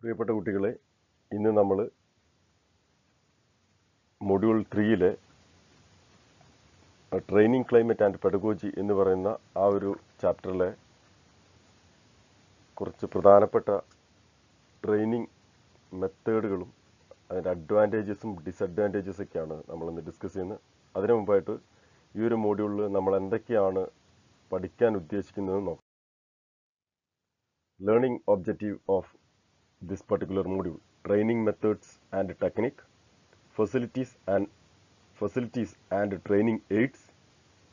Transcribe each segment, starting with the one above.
പ്രിയപ്പെട്ട കുട്ടികളെ, ഇന്ന് നമ്മൾ മൊഡ്യൂൾ 3-ലെ ട്രെയിനിങ് ക്ലൈമറ്റ് ആൻഡ് പെഡഗോജി എന്ന് പറയുന്ന ആ ഒരു ചാപ്റ്ററിലെ കുറച്ച് പ്രധാനപ്പെട്ട ട്രെയിനിങ് മെത്തേഡുകളും അതിൻ്റെ അഡ്വാൻറ്റേജസും ഡിസഡ്വാൻറ്റേജസ് ഒക്കെയാണ് നമ്മളിന്ന് ഡിസ്കസ് ചെയ്യുന്നത്. അതിനു മുമ്പായിട്ട് ഈ ഒരു മൊഡ്യൂളിൽ നമ്മൾ എന്തൊക്കെയാണ് പഠിക്കാൻ ഉദ്ദേശിക്കുന്നത് നോക്കാം. Learning objective of this particular module: training methods and technique, facilities and training aids,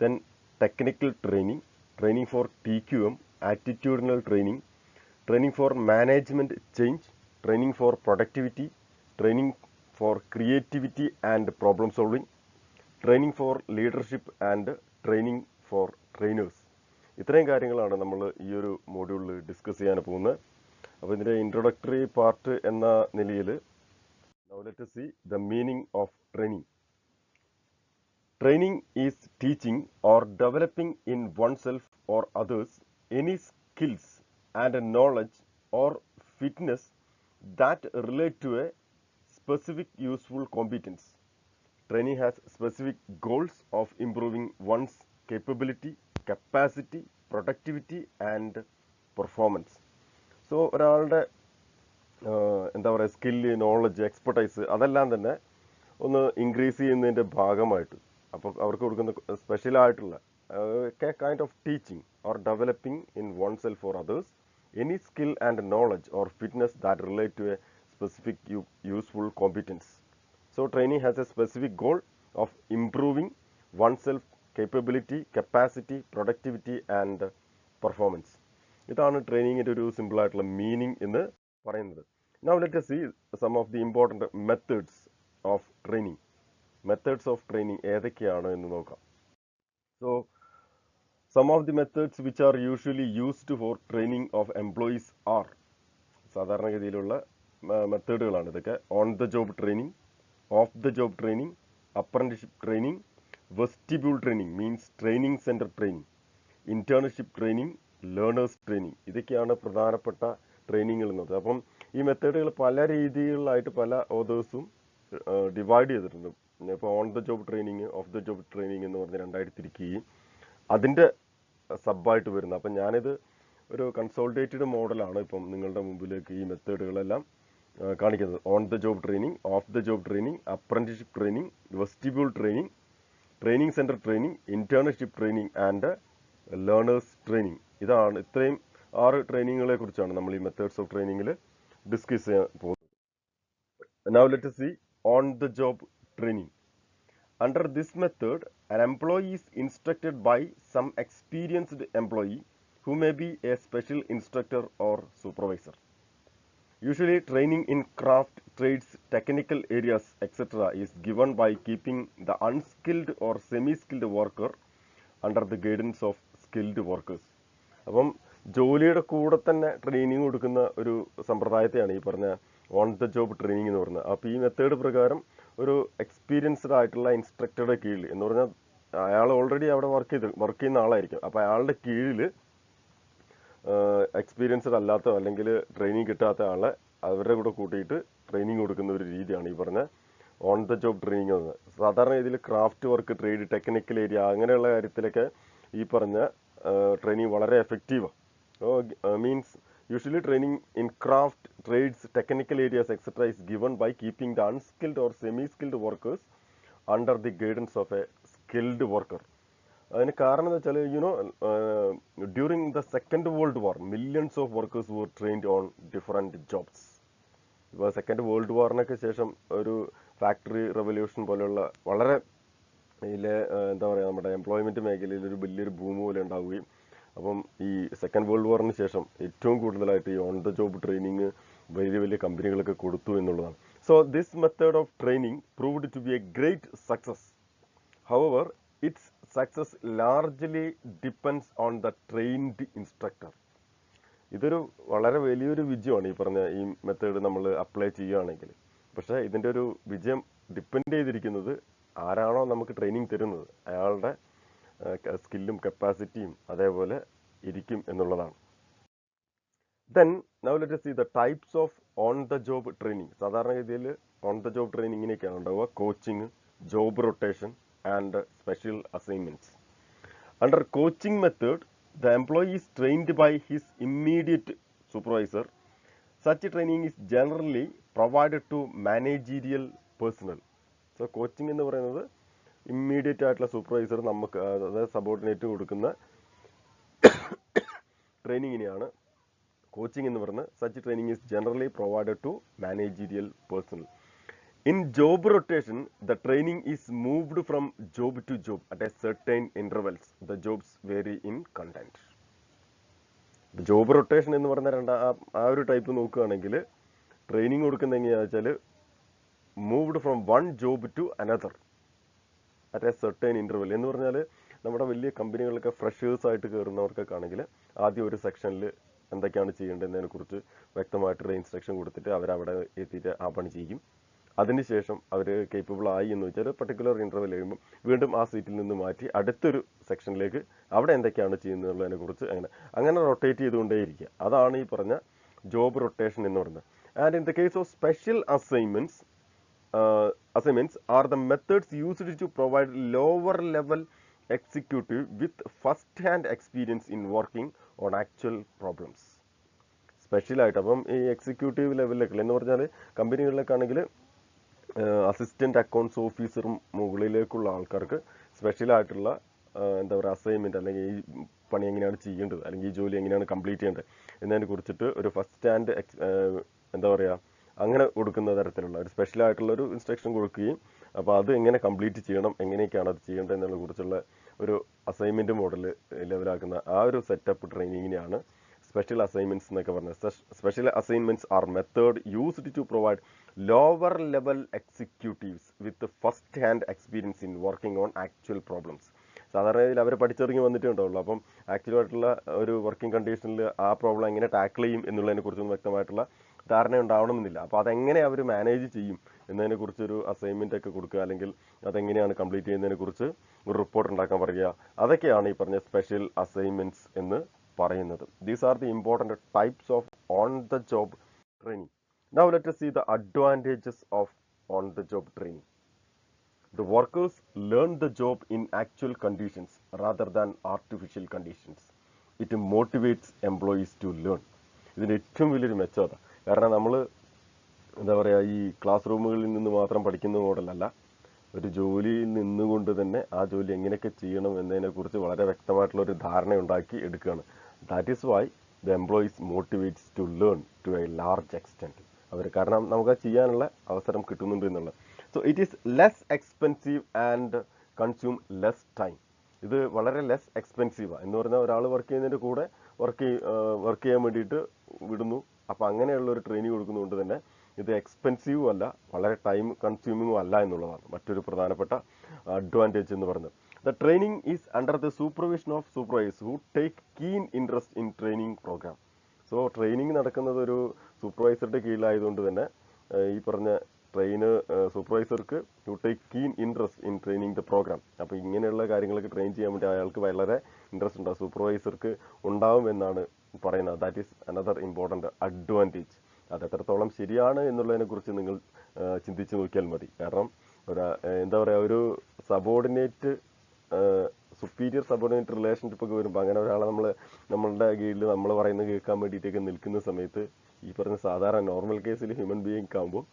then technical training, training for TQM, attitudinal training, training for management change, training for productivity, training for creativity and problem solving, training for leadership and training for trainers. ഇത്രയും കാര്യങ്ങളാണ് നമ്മൾ ഈ ഒരു മോഡ്യൂളിൽ discuss ചെയ്യാൻ പോകുന്നത്. അപ്പോൾ ഇതിൻ്റെ ഇൻട്രൊഡക്ടറി പാർട്ട് എന്ന നിലയിൽ now let us see the meaning of training. Training is teaching or developing in oneself or others any skills and knowledge or fitness that relate to a specific useful competence. Training has specific goals of improving one's capability, capacity, productivity and performance. So ഒരാളുടെ എന്താ പറയുക, skill, knowledge, expertise അതെല്ലാം തന്നെ ഒന്ന് increase ചെയ്യുന്നതിൻ്റെ ഭാഗമായിട്ട് അപ്പോൾ അവർക്ക് കൊടുക്കുന്ന സ്പെഷ്യലായിട്ടുള്ള kind of teaching or developing in one self for others any skill and knowledge or fitness that relate to a specific useful competence. So training has a specific goal of improving one self capability, capacity, productivity and performance. ഇതാണ് ട്രെയിനിങ്ങിൻ്റെ ഒരു സിമ്പിളായിട്ടുള്ള meaning എന്ന് പറയുന്നത്. Now let us see some of the important methods of training. Methods of training ഏതൊക്കെയാണ് എന്ന് നോക്കാം. So some of the methods which are usually used for training of employees are, സാധാരണഗതിയിലുള്ള മെത്തേഡുകളാണ് ഇതൊക്കെ: on the job training, of the job training, apprenticeship training, vestibule training means training centre training, internship training, learners training. ഇതൊക്കെയാണ് പ്രധാനപ്പെട്ട ട്രെയിനിങ്ങുകൾ എന്നത്. അപ്പം ഈ മെത്തേഡുകൾ പല രീതികളിലായിട്ട് പല ഓതേഴ്സും divide ചെയ്തിട്ടുണ്ട്. ഇപ്പോൾ on the job training, of the job training എന്ന് പറഞ്ഞ് രണ്ടായിട്ട് തിരിക്കുകയും അതിൻ്റെ സബ്ബായിട്ട് വരുന്നത്. അപ്പം ഞാനിത് ഒരു കൺസോൾട്ടേറ്റഡ് മോഡലാണ് ഇപ്പം നിങ്ങളുടെ മുമ്പിലേക്ക് ഈ മെത്തേഡുകളെല്ലാം കാണിക്കുന്നത്. On the job training, of the job training, apprenticeship training, vestibule training, training centre training, internship training and learners training. ഇതാണ് ഇത്രയും 6 ട്രെയിനിങ്ങുകളെ കുറിച്ചാണ് നമ്മൾ ഈ മെത്തേഡ്സ് ഓഫ് ട്രെയിനിങ്ങിൽ ഡിസ്കസ് ചെയ്യാൻ പോകുന്നത്. Now let us see on the job training. Under this method, an employee is instructed by some experienced employee who may be a special instructor or supervisor. Usually training in craft, trades, technical areas, etc. is given by keeping the unskilled or semi-skilled worker under the guidance of skilled workers. അപ്പം ജോലിയുടെ കൂടെ തന്നെ training കൊടുക്കുന്ന ഒരു സമ്പ്രദായത്തെയാണ് ഈ പറഞ്ഞ on the job training എന്ന് പറയുന്നത്. അപ്പോൾ ഈ മെത്തേഡ് പ്രകാരം ഒരു എക്സ്പീരിയൻസ്ഡ് ആയിട്ടുള്ള ഇൻസ്ട്രക്ടറുടെ കീഴിൽ എന്ന് പറഞ്ഞാൽ അയാൾ ഓൾറെഡി അവിടെ വർക്ക് ചെയ്യുന്ന ആളായിരിക്കും. അപ്പോൾ അയാളുടെ കീഴിൽ എക്സ്പീരിയൻസ്ഡ് അല്ലാത്ത അല്ലെങ്കിൽ ട്രെയിനിങ് കിട്ടാത്ത ആളെ അവരുടെ കൂടെ കൂട്ടിയിട്ട് ട്രെയിനിങ് കൊടുക്കുന്ന ഒരു രീതിയാണ് ഈ പറഞ്ഞ ഓൺ ദ ജോബ് ട്രെയിനിങ് എന്നത്. സാധാരണ ഇതിൽ craft work, trade, technical area അങ്ങനെയുള്ള കാര്യത്തിലൊക്കെ ഈ പറഞ്ഞ ട്രെയിനിങ് വളരെ എഫക്റ്റീവാണ്. Means usually training in craft, trades, technical areas etcetera is given by keeping the unskilled or semi skilled workers under the guidance of a skilled worker. അതിന് കാരണം എന്ന് വെച്ചാൽ during the second world war millions of workers were trained on different jobs. ഇപ്പോൾ second world വാറിനൊക്കെ ശേഷം ഒരു factory revolution പോലെയുള്ള വളരെ എന്താ പറയുക, നമ്മുടെ എംപ്ലോയ്മെൻറ്റ് മേഖലയിൽ ഒരു വലിയൊരു ബൂം പോലെ ഉണ്ടാവുകയും അപ്പം ഈ സെക്കൻഡ് വേൾഡ് വാറിന് ശേഷം ഏറ്റവും കൂടുതലായിട്ട് ഈ ഓൺ ദ ജോബ് ട്രെയിനിങ് വലിയ വലിയ കമ്പനികളൊക്കെ കൊടുത്തു എന്നുള്ളതാണ്. So this method of training proved to be a great success. However it's success largely depends on the trained instructor. ഇതൊരു വളരെ വലിയൊരു വിജയമാണ് ഈ പറഞ്ഞ ഈ മെത്തേഡ് നമ്മൾ അപ്ലൈ ചെയ്യുകയാണെങ്കിൽ. പക്ഷേ ഇതിൻ്റെ ഒരു വിജയം ഡിപ്പെൻഡ് ചെയ്തിരിക്കുന്നത് ആരാണോ നമുക്ക് ട്രെയിനിങ് തരുന്നത് അയാളുടെ സ്കില്ലും കപ്പാസിറ്റിയും അതേപോലെ ഇരിക്കും എന്നുള്ളതാണ്. Then now let us see the types of on the job training. സാധാരണഗതിയിൽ ഓൺ ദ ജോബ് ട്രെയിനിങ് ഇങ്ങനെയൊക്കെയാണ് ഉണ്ടാവുക: coaching, job rotation and special assignments. Under coaching method, the employee is trained by his immediate supervisor. Such training is generally provided to managerial personnel. So coaching എന്ന് പറയുന്നത് immediate ആയിട്ടുള്ള supervisor നമുക്ക്, അതായത് subordinate കൊടുക്കുന്ന ട്രെയിനിങ്ങിനെയാണ് coaching എന്ന് പറയുന്നത്. Such training is generally provided to managerial personnel. In job rotation, the training is moved from job to job at a certain intervals. The jobs vary in content. Job rotation എന്ന് പറഞ്ഞ ആ ഒരു type നോക്കുകയാണെങ്കിൽ training കൊടുക്കുന്നത് എങ്ങനെയാണെന്ന് വെച്ചാൽ moved from one job to another at a certain interval. എന്ന് പറഞ്ഞാൽ നമ്മുടെ വലിയ കമ്പനികളിലൊക്കെ ഫ്രഷേഴ്സ് ആയിട്ട് കയറുന്നവർക്കൊക്കെ ആണെങ്കിൽ ആദ്യം ഒരു സെക്ഷനിൽ എന്തൊക്കെയാണ് ചെയ്യേണ്ടതിനെ കുറിച്ച് വ്യക്തമായിട്ടൊരു ഇൻസ്ട്രക്ഷൻ കൊടുത്തിട്ട് അവരവിടെ എത്തിയിട്ട് ആ പണി ചെയ്യും. അതിനുശേഷം അവർ കേപ്പബിൾ ആയി എന്ന് വെച്ചാൽ പർട്ടിക്കുലർ ഇൻ്റർവെൽ കഴിയുമ്പോൾ വീണ്ടും ആ സീറ്റിൽ നിന്ന് മാറ്റി അടുത്തൊരു സെക്ഷനിലേക്ക് അവിടെ എന്തൊക്കെയാണ് ചെയ്യുന്നതിനെ കുറിച്ച് അങ്ങനെ റൊട്ടേറ്റ് ചെയ്തുകൊണ്ടേയിരിക്കുക. അതാണ് ഈ പറഞ്ഞ ജോബ് റൊട്ടേഷൻ എന്ന് പറയുന്നത്. And in the case of special assignments are the methods used to provide lower level executive with first hand experience in working on actual problems. സ്പെഷ്യലായിട്ട് അപ്പം ഈ എക്സിക്യൂട്ടീവ് ലെവലിലൊക്കെ എന്ന് പറഞ്ഞാൽ കമ്പനികളിലൊക്കെ ആണെങ്കിൽ അസിസ്റ്റന്റ് അക്കൗണ്ട്സ് ഓഫീസറും മുകളിലേക്കുള്ള ആൾക്കാർക്ക് സ്പെഷ്യലായിട്ടുള്ള എന്താ പറയുക അസൈൻമെന്റ്, അല്ലെങ്കിൽ ഈ പണി എങ്ങനെയാണ് ചെയ്യേണ്ടത്, അല്ലെങ്കിൽ ഈ ജോലി എങ്ങനെയാണ് കംപ്ലീറ്റ് ചെയ്യേണ്ടത് എന്നതിനെ കുറിച്ചിട്ട് ഒരു ഫസ്റ്റ് ഹാൻഡ് എന്താ പറയുക അങ്ങനെ കൊടുക്കുന്ന തരത്തിലുള്ള ഒരു സ്പെഷ്യലായിട്ടുള്ള ഒരു ഇൻസ്ട്രക്ഷൻ കൊടുക്കുകയും അപ്പോൾ അത് എങ്ങനെ കംപ്ലീറ്റ് ചെയ്യണം, എങ്ങനെയൊക്കെയാണ് അത് ചെയ്യേണ്ടത് എന്നതിനെ കുറിച്ചുള്ള ഒരു അസൈൻമെന്റ് മോഡൽ ലെവലാക്കുന്ന ആ ഒരു സെറ്റപ്പ് ട്രെയിനിങ്ങിനെയാണ് സ്പെഷ്യൽ അസൈൻമെന്റ്സ് എന്നൊക്കെ പറഞ്ഞത്. Special assignments are method used to provide lower level executives with first hand experience in working on actual problems. സാധാരണ രീതിയിൽ അവർ പഠിച്ചിറങ്ങി വന്നിട്ടേ ഉണ്ടാവുള്ളൂ. അപ്പം ആക്ച്വലായിട്ടുള്ള ഒരു വർക്കിംഗ് കണ്ടീഷനിൽ ആ പ്രോബ്ലം എങ്ങനെ ടാക്കിൾ ചെയ്യും എന്നുള്ളതിനെ കുറിച്ചൊന്നും വ്യക്തമായിട്ടുള്ള ധാരണ ഉണ്ടാവണമെന്നില്ല. അപ്പോൾ അതെങ്ങനെ അവർ മാനേജ് ചെയ്യും എന്നതിനെ കുറിച്ചൊരു അസൈൻമെന്റ് ഒക്കെ കൊടുക്കുക, അല്ലെങ്കിൽ അതെങ്ങനെയാണ് കംപ്ലീറ്റ് ചെയ്യുന്നതിനെ കുറിച്ച് ഒരു റിപ്പോർട്ട് ഉണ്ടാക്കാൻ പറയുക, അതൊക്കെയാണ് ഈ പറഞ്ഞ സ്പെഷ്യൽ അസൈൻമെന്റ്സ് എന്ന് പറയുന്നത്. These are the important types of on the job training. Now let us see the advantages of on the job training. The workers learn the job in actual conditions rather than artificial conditions. It motivates employees to learn. ഇതിന് ഏറ്റവും വലിയൊരു മെച്ചത. കാരണം നമ്മൾ എന്താ പറയുക, ഈ class റൂമുകളിൽ നിന്ന് മാത്രം പഠിക്കുന്ന മോഡലല്ല, ഒരു ജോലിയിൽ നിന്നുകൊണ്ട് തന്നെ ആ ജോലി എങ്ങനെയൊക്കെ ചെയ്യണം എന്നതിനെക്കുറിച്ച് വളരെ വ്യക്തമായിട്ടുള്ള ഒരു ധാരണ ഉണ്ടാക്കി എടുക്കുകയാണ്. That is why the employees motivates to learn to a large extent. കാരണം നമുക്ക് ചെയ്യാനുള്ള അവസരം കിട്ടുന്നുണ്ട് എന്നുള്ളത്. So it is less expensive and consume less time. ഇത് വളരെ ലെസ് എക്സ്പെൻസീവാണ് എന്ന് പറഞ്ഞാൽ ഒരാൾ വർക്ക് ചെയ്യുന്നതിൻ്റെ കൂടെ വർക്ക് ചെയ്യാൻ വേണ്ടിയിട്ട് വിടുന്നു. അപ്പോൾ അങ്ങനെയുള്ള ഒരു ട്രെയിനിങ് കൊടുക്കുന്നതുകൊണ്ട് തന്നെ ഇത് എക്സ്പെൻസീവും അല്ല, വളരെ ടൈം കൺസ്യൂമിങ്ങും അല്ല എന്നുള്ളതാണ് മറ്റൊരു പ്രധാനപ്പെട്ട അഡ്വാൻറ്റേജ് എന്ന് പറയുന്നത്. The training is under the supervision of supervisors who take keen interest in training program. So training നടക്കുന്നത് ഒരു സൂപ്പർവൈസറുടെ കീഴിലായതുകൊണ്ട് തന്നെ ഈ പറഞ്ഞ സൂപ്പർവൈസർക്ക് to take keen interest in training the program. അപ്പോൾ ഇങ്ങനെയുള്ള കാര്യങ്ങളൊക്കെ ട്രെയിൻ ചെയ്യാൻ വേണ്ടി അയാൾക്ക് വളരെ ഇൻട്രസ്റ്റ് ഉണ്ടാവും, സൂപ്പർവൈസർക്ക് ഉണ്ടാവും എന്നാണ് പറയുന്നത്. That is another important advantage. അത് എത്രത്തോളം ശരിയാണ് എന്നുള്ളതിനെക്കുറിച്ച് നിങ്ങൾ ചിന്തിച്ച് നോക്കിയാൽ മതി. കാരണം എന്താ പറയുക, ഒരു സബോർഡിനേറ്റ് സുപ്പീരിയർ സബോർഡിനേറ്റ് റിലേഷൻഷിപ്പ് ഒക്കെ വരുമ്പോൾ അങ്ങനെ ഒരാളെ നമ്മളുടെ കീഴിൽ നമ്മൾ പറയുന്നത് കേൾക്കാൻ വേണ്ടിയിട്ടൊക്കെ നിൽക്കുന്ന സമയത്ത് ഈ പറഞ്ഞ സാധാരണ നോർമൽ കേസിൽ ഹ്യൂമൻ ബീയിങ് ആകുമ്പോൾ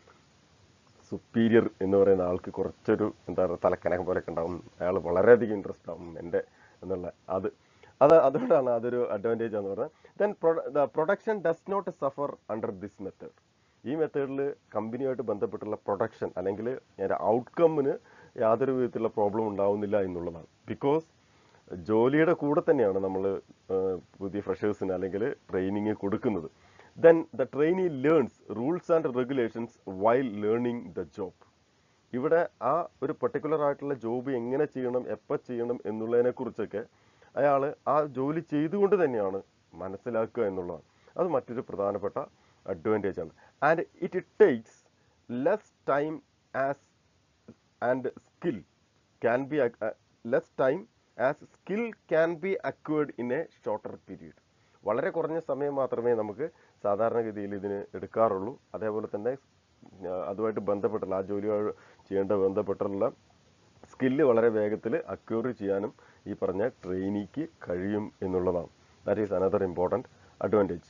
സുപ്പീരിയർ എന്ന് പറയുന്ന ആൾക്ക് കുറച്ചൊരു എന്താ പറയുക തലക്കനകം പോലെയൊക്കെ ഉണ്ടാവും. അയാൾ വളരെയധികം ഇൻട്രസ്റ്റ് ആവും എന്നുള്ള അതുകൊണ്ടാണ് അതൊരു അഡ്വാൻറ്റേജ് എന്ന് പറഞ്ഞത്. Then the production does not suffer under this method. ഈ മെത്തേഡിൽ കമ്പനിയുമായിട്ട് ബന്ധപ്പെട്ടുള്ള പ്രൊഡക്ഷൻ അല്ലെങ്കിൽ ഔട്ട്കമ്മിന് യാതൊരു വിധത്തിലുള്ള പ്രോബ്ലം ഉണ്ടാവുന്നില്ല എന്നുള്ളതാണ്. ബിക്കോസ് ജോലിയുടെ കൂടെ തന്നെയാണ് നമ്മൾ പുതിയ ഫ്രഷേഴ്സിന് അല്ലെങ്കിൽ ട്രെയിനിങ് കൊടുക്കുന്നത്. Then the trainee learns rules and regulations while learning the job. ഇവിടെ ആ ഒരു പർട്ടിക്കുലർ ആയിട്ടുള്ള ജോബ് എങ്ങനെ ചെയ്യണം, എപ്പോൾ ചെയ്യണം എന്നുള്ളതിനെ കുറിച്ചൊക്കെ അയാൾ ആ ജോലി ചെയ്തുകൊണ്ട് തന്നെയാണ് മനസ്സിലാക്കുക എന്നുള്ളതാണ്. അത് മറ്റൊരു പ്രധാനപ്പെട്ട അഡ്വാൻറ്റേജ് ആണ്. And it takes less time as and skill can be less time as skill can be acquired in A shorter period. വളരെ കുറഞ്ഞ സമയം മാത്രമേ നമുക്ക് സാധാരണഗതിയിൽ ഇതിന് എടുക്കാറുള്ളൂ. അതേപോലെ തന്നെ അതുമായിട്ട് ബന്ധപ്പെട്ടുള്ള ആ ജോലി ചെയ്യേണ്ട ബന്ധപ്പെട്ടുള്ള സ്കില്ല് വളരെ വേഗത്തിൽ അക്വയർ ചെയ്യാനും ഈ പറഞ്ഞ ട്രെയിനിക്ക് കഴിയും എന്നുള്ളതാണ്. That is another important advantage.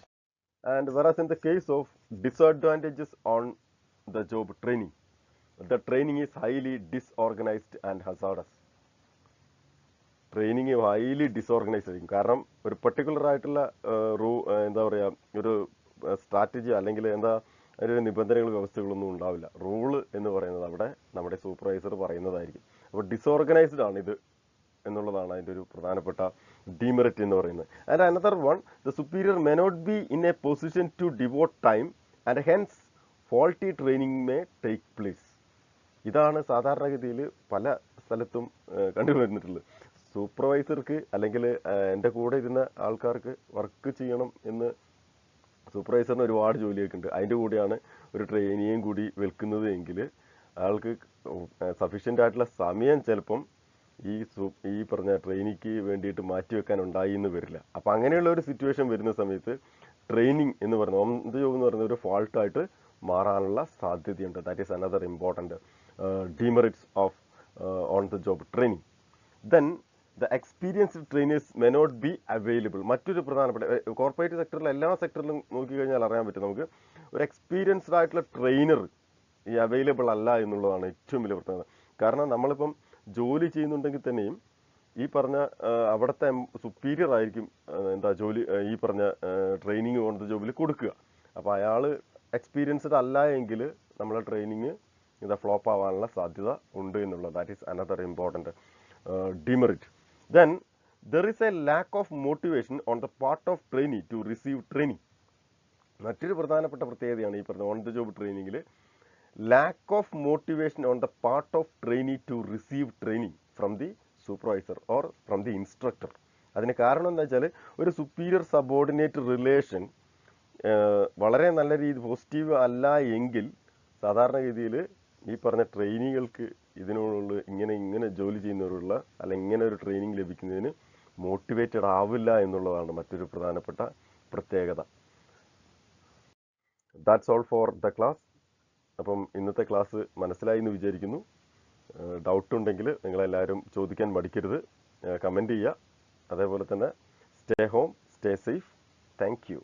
And whereas in the case of disadvantages on the job training, the training is highly disorganized and hazardous. Training highly disorganise ആയിരിക്കും. കാരണം ഒരു പെർട്ടിക്കുലർ ആയിട്ടുള്ള എന്താ പറയുക, ഒരു സ്ട്രാറ്റജി അല്ലെങ്കിൽ ഒരു നിബന്ധനകൾ വ്യവസ്ഥകളൊന്നും ഉണ്ടാവില്ല. റൂള് എന്ന് പറയുന്നത് അവിടെ നമ്മുടെ സൂപ്പർവൈസർ പറയുന്നതായിരിക്കും. അപ്പോൾ ഡിസോർഗനൈസ്ഡ് ആണ് ഇത് എന്നുള്ളതാണ് അതിൻ്റെ ഒരു പ്രധാനപ്പെട്ട ഡിമെറിറ്റ് എന്ന് പറയുന്നത്. And another one, the superior may not be in a position to devote time and hence faulty training may take place. ഇതാണ് സാധാരണഗതിയിൽ പല സ്ഥലത്തും കണ്ടുവരുന്നിട്ടുള്ളത്. സൂപ്പർവൈസർക്ക് അല്ലെങ്കിൽ എൻ്റെ കൂടെ ഇരുന്ന ആൾക്കാർക്ക് വർക്ക് ചെയ്യണം എന്ന് സൂപ്പർവൈസറിന് ഒരുപാട് ജോലിയൊക്കെ ഉണ്ട്. അതിൻ്റെ കൂടെയാണ് ഒരു ട്രെയിനിയും കൂടി വെക്കുന്നത് എങ്കിൽ ആൾക്ക് സഫീഷ്യൻ്റ് ആയിട്ടുള്ള സമയം ചിലപ്പം ഈ പറഞ്ഞ ട്രെയിനിക്ക് വേണ്ടിയിട്ട് മാറ്റിവെക്കാൻ ഉണ്ടായി എന്ന് വരില്ല. അപ്പം അങ്ങനെയുള്ള ഒരു സിറ്റുവേഷൻ വരുന്ന സമയത്ത് ട്രെയിനിങ് എന്ന് പറയുന്നത് ഓൺ ദ ജോബ് എന്ന് പറയുന്ന ഒരു ഫാൾട്ടായിട്ട് മാറാനുള്ള സാധ്യതയുണ്ട്. That is another important demerits of on the job training. Then the experienced trainers may not be available. മറ്റൊരു പ്രധാനപ്പെട്ട കോർപ്പറേറ്റ് സെക്ടറിൽ എല്ലാ സെക്ടറിലും നോക്കിക്കഴിഞ്ഞാൽ അറിയാൻ പറ്റും നമുക്ക്, ഒരു എക്സ്പീരിയൻസ്ഡ് ആയിട്ടുള്ള ട്രെയിനർ ഈ അവൈലബിൾ അല്ല എന്നുള്ളതാണ് ഏറ്റവും വലിയ പ്രത്യേകത. കാരണം നമ്മളിപ്പം ജോലി ചെയ്യുന്നുണ്ടെങ്കിൽ തന്നെയും ഈ പറഞ്ഞ അവിടുത്തെ സുപ്പീരിയർ ആയിരിക്കും ഈ പറഞ്ഞ ട്രെയിനിങ് ഓൺ ദ ജോബിൽ കൊടുക്കുക. അപ്പോൾ അയാൾ എക്സ്പീരിയൻസ്ഡ് അല്ല എങ്കിൽ നമ്മളെ ട്രെയിനിങ് ഫ്ലോപ്പ് ആവാനുള്ള സാധ്യത ഉണ്ട് എന്നുള്ളത്. That is another important demerit. Then there is a lack of motivation on the part of trainee to receive training. മറ്റൊരു പ്രധാനപ്പെട്ട പ്രത്യേകതയാണ് ഈ പറഞ്ഞ ഓൺ ദ ജോബ് ട്രെയിനിങ്ങിൽ lack of motivation on the part of trainee to receive training from the supervisor or from the instructor. അതിന് കാരണം എന്താ വെച്ചാൽ ഒരു സുപ്പീരിയർ സബോർഡിനേറ്റ് റിലേഷൻ വളരെ നല്ല രീതി പോസിറ്റീവ് അല്ല എങ്കിൽ സാധാരണഗതിയിൽ ഈ പറഞ്ഞ ട്രെയിനികൾക്ക് ഇതിനോടുള്ള ഇങ്ങനെ ജോലി ചെയ്യുന്നവരുള്ള അല്ലെങ്കിൽ ഇങ്ങനെ ഒരു ട്രെയിനിങ് ലഭിക്കുന്നതിന് മോട്ടിവേറ്റഡ് ആവില്ല എന്നുള്ളതാണ് മറ്റൊരു പ്രധാനപ്പെട്ട പ്രത്യേകത. That's all for the class. അപ്പം ഇന്നത്തെ ക്ലാസ് മനസ്സിലായി എന്ന് വിചാരിക്കുന്നു. ഡൗട്ട് ഉണ്ടെങ്കിൽ നിങ്ങളെല്ലാവരും ചോദിക്കാൻ മടിക്കരുത്, കമൻറ്റ് ചെയ്യുക. അതേപോലെ തന്നെ stay home, stay safe. Thank you.